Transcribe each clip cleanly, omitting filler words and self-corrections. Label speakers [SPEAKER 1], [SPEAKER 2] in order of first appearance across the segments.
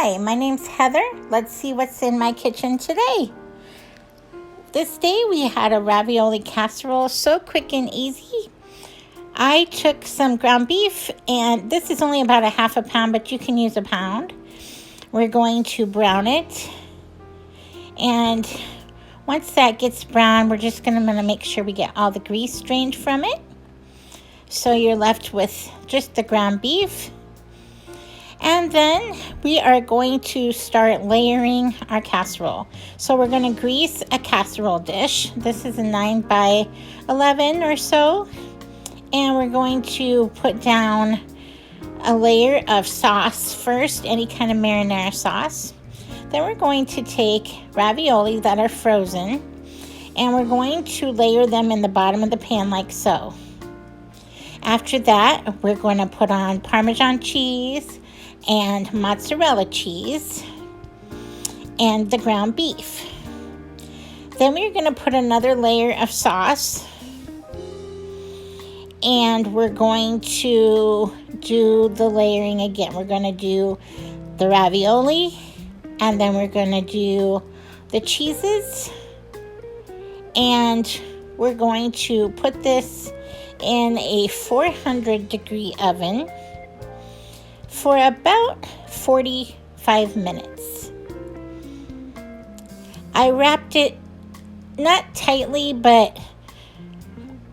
[SPEAKER 1] Hi, my name's Heather. Let's see what's in my kitchen today. This day we had a ravioli casserole, so quick and easy. I took some ground beef, and this is only about a half a pound, but you can use a pound. We're going to brown it, and once that gets brown, we're just going to make sure we get all the grease drained from it. So you're left with just the ground beef. And then we are going to start layering our casserole. So we're going to grease a casserole dish. This is a 9 by 11 or so. And we're going to put down a layer of sauce first, any kind of marinara sauce. Then we're going to take ravioli that are frozen, and we're going to layer them in the bottom of the pan like so. After that, we're going to put on Parmesan cheese and mozzarella cheese and the ground beef. Then we're going to put another layer of sauce, and we're going to do the layering again. We're going to do the ravioli, and then we're going to do the cheeses, and we're going to put this in a 400-degree oven for about 45 minutes. I wrapped it not tightly, but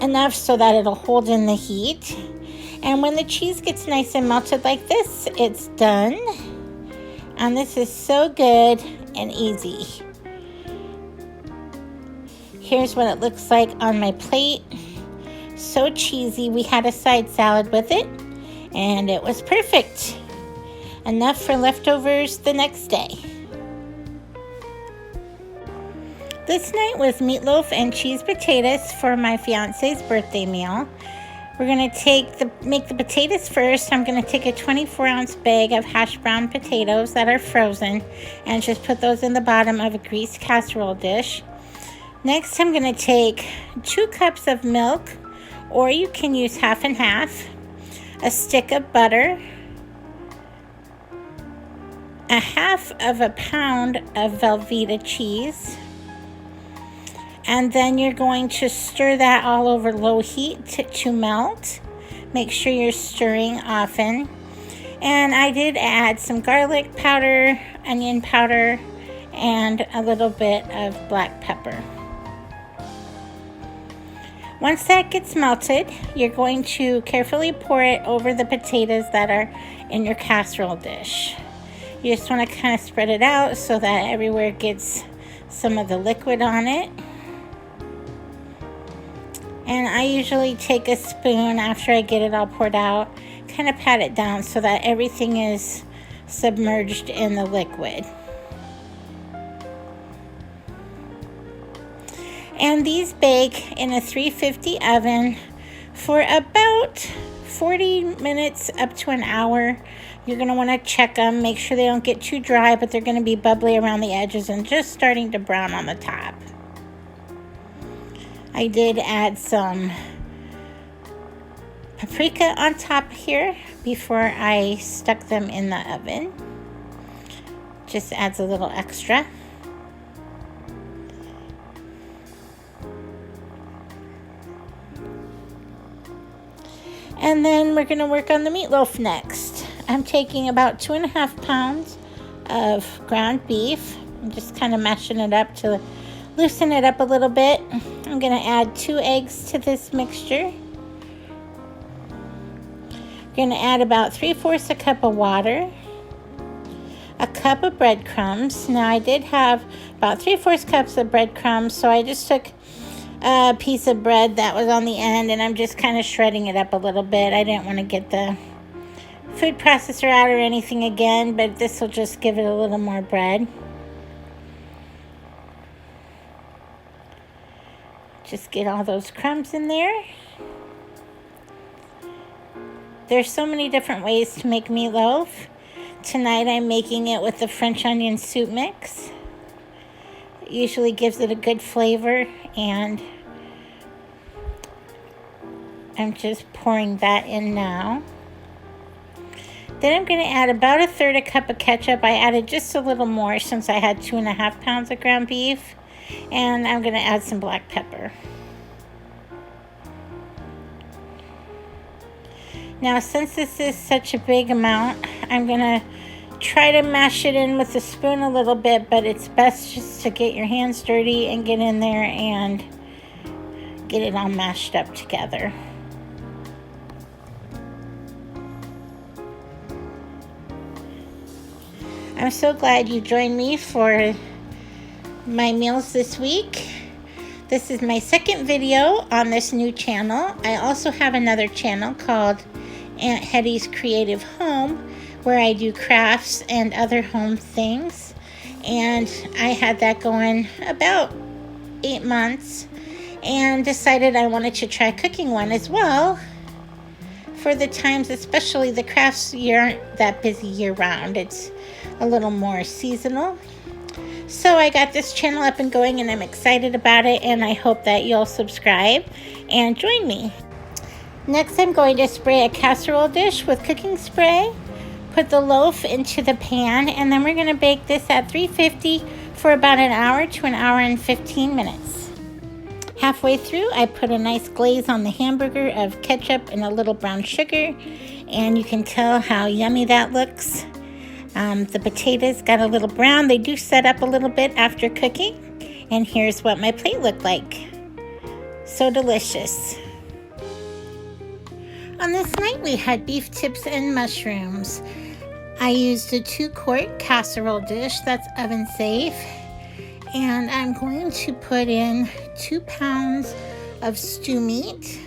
[SPEAKER 1] enough so that it'll hold in the heat. And when the cheese gets nice and melted like this, it's done. And this is so good and easy. Here's what it looks like on my plate. So cheesy. We had a side salad with it, and it was perfect. Enough for leftovers the next day. This night was meatloaf and cheese potatoes for my fiance's birthday meal. We're going to make the potatoes first. I'm going to take a 24-ounce bag of hash brown potatoes that are frozen and just put those in the bottom of a greased casserole dish. Next, I'm going to take 2 cups of milk, or you can use half and half, a stick of butter, a half of a pound of Velveeta cheese, and then you're going to stir that all over low heat to melt. Make sure you're stirring often. And I did add some garlic powder, onion powder, and a little bit of black pepper. Once that gets melted, you're going to carefully pour it over the potatoes that are in your casserole dish. You just want to kind of spread it out so that everywhere gets some of the liquid on it. And I usually take a spoon after I get it all poured out, kind of pat it down so that everything is submerged in the liquid. And these bake in a 350 oven for about 40 minutes up to an hour. You're going to want to check them, make sure they don't get too dry, but they're going to be bubbly around the edges and just starting to brown on the top. I did add some paprika on top here before I stuck them in the oven. Just adds a little extra. And then we're going to work on the meatloaf next. I'm taking about 2.5 pounds of ground beef. I'm just kind of mashing it up to loosen it up a little bit. I'm going to add 2 eggs to this mixture. Going to add about 3/4 a cup of water, a cup of breadcrumbs. Now I did have about 3/4 cups of breadcrumbs, so I just took a piece of bread that was on the end, and I'm just kind of shredding it up a little bit. I didn't want to get the food processor out or anything again, but this will just give it a little more bread. Just get all those crumbs in there. There's so many different ways to make meatloaf. Tonight I'm making it with the French onion soup mix. It usually gives it a good flavor, and I'm just pouring that in now. Then I'm going to add about 1/3 cup of ketchup. I added just a little more since I had 2.5 pounds of ground beef. And I'm going to add some black pepper. Now, since this is such a big amount, I'm going to try to mash it in with a spoon a little bit, but it's best just to get your hands dirty and get in there and get it all mashed up together. I'm so glad you joined me for my meals this week. This is my second video on this new channel. I also have another channel called Aunt Hetty's Creative Home, where I do crafts and other home things. And I had that going about 8 months and decided I wanted to try cooking one as well for the times, especially the crafts aren't that busy year round. It's a little more seasonal. So I got this channel up and going and I'm excited about it, and I hope that you'll subscribe and join me. Next, I'm going to spray a casserole dish with cooking spray, put the loaf into the pan, and then we're going to bake this at 350 for about an hour to an hour and 15 minutes. Halfway through, I put a nice glaze on the hamburger of ketchup and a little brown sugar, and you can tell how yummy that looks. The potatoes got a little brown. They do set up a little bit after cooking. And here's what my plate looked like. So delicious. On this night, we had beef tips and mushrooms. I used a 2-quart casserole dish that's oven safe. And I'm going to put in 2 pounds of stew meat.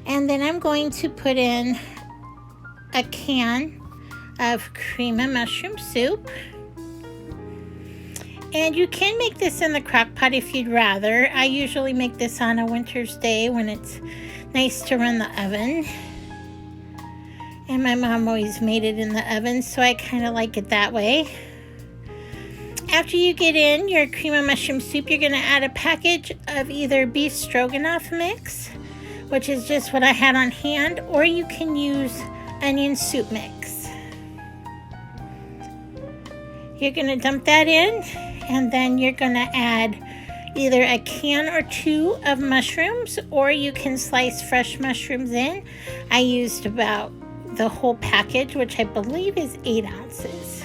[SPEAKER 1] And then I'm going to put in a can of cream and mushroom soup. And you can make this in the crock pot if you'd rather. I usually make this on a winter's day when it's nice to run the oven. And my mom always made it in the oven, so I kind of like it that way. After you get in your cream and mushroom soup, you're going to add a package of either beef stroganoff mix, which is just what I had on hand, or you can use onion soup mix. You're going to dump that in, and then you're going to add either a can or 2 of mushrooms, or you can slice fresh mushrooms in. I used about the whole package, which I believe is 8 ounces.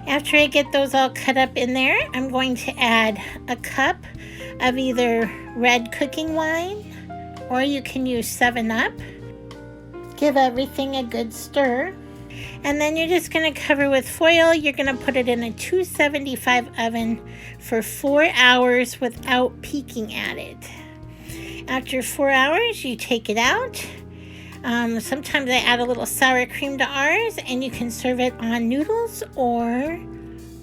[SPEAKER 1] After I get those all cut up in there, I'm going to add a cup of either red cooking wine, or you can use 7-Up. Give everything a good stir, and then you're just going to cover with foil. You're going to put it in a 275 oven for 4 hours without peeking at it. After 4 hours, you take it out. Sometimes I add a little sour cream to ours, and you can serve it on noodles or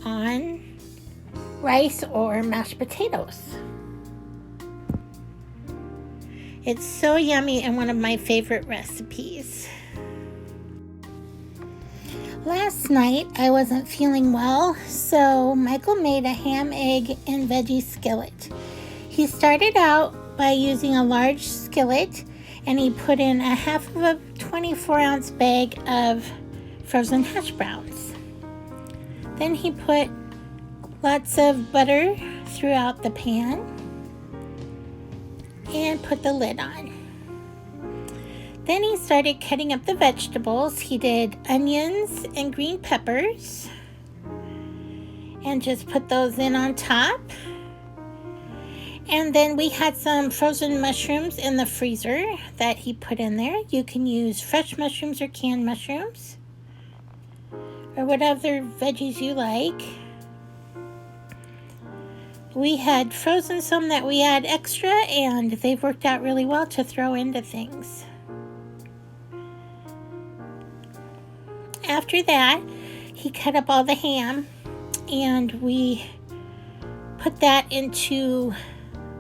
[SPEAKER 1] on rice or mashed potatoes. It's so yummy and one of my favorite recipes. Last night I wasn't feeling well, so Michael made a ham, egg, and veggie skillet. He started out by using a large skillet, and he put in a half of a 24-ounce bag of frozen hash browns. Then he put lots of butter throughout the pan and put the lid on. Then he started cutting up the vegetables. He did onions and green peppers and just put those in on top. And then we had some frozen mushrooms in the freezer that he put in there. You can use fresh mushrooms or canned mushrooms or whatever veggies you like. We had frozen some that we had extra, and they've worked out really well to throw into things. After that, he cut up all the ham, and we put that into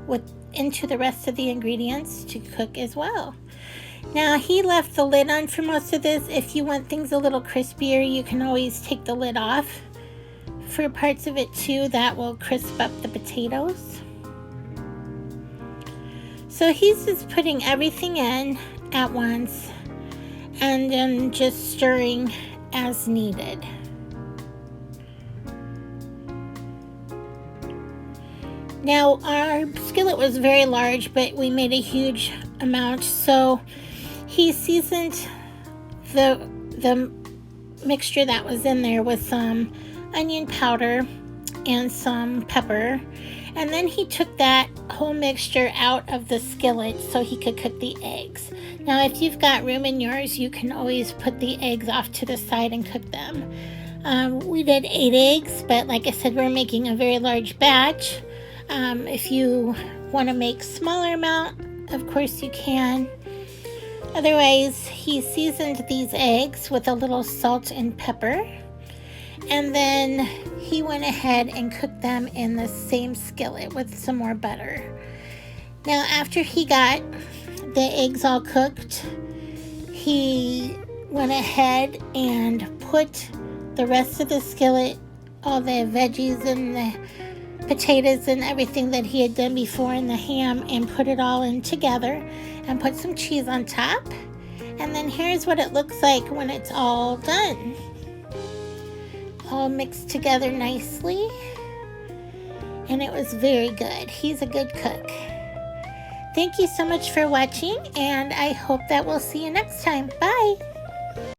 [SPEAKER 1] the rest of the ingredients to cook as well. Now, he left the lid on for most of this. If you want things a little crispier, you can always take the lid off for parts of it too. That will crisp up the potatoes. So he's just putting everything in at once and then just stirring as needed. Now our skillet was very large, but we made a huge amount, so he seasoned the mixture that was in there with some onion powder and some pepper, and then he took that whole mixture out of the skillet so he could cook the eggs. Now if you've got room in yours, you can always put the eggs off to the side and cook them. We did 8 eggs, but like I said, we're making a very large batch. If you want to make smaller amount, of course you can. Otherwise, he seasoned these eggs with a little salt and pepper, and then he went ahead and cooked them in the same skillet with some more butter. Now, after he got the eggs all cooked, he went ahead and put the rest of the skillet, all the veggies and the potatoes and everything that he had done before in the ham, and put it all in together and put some cheese on top. And then here's what it looks like when it's all done. All mixed together nicely. And it was very good. He's a good cook. Thank you so much for watching, and I hope that we'll see you next time. Bye!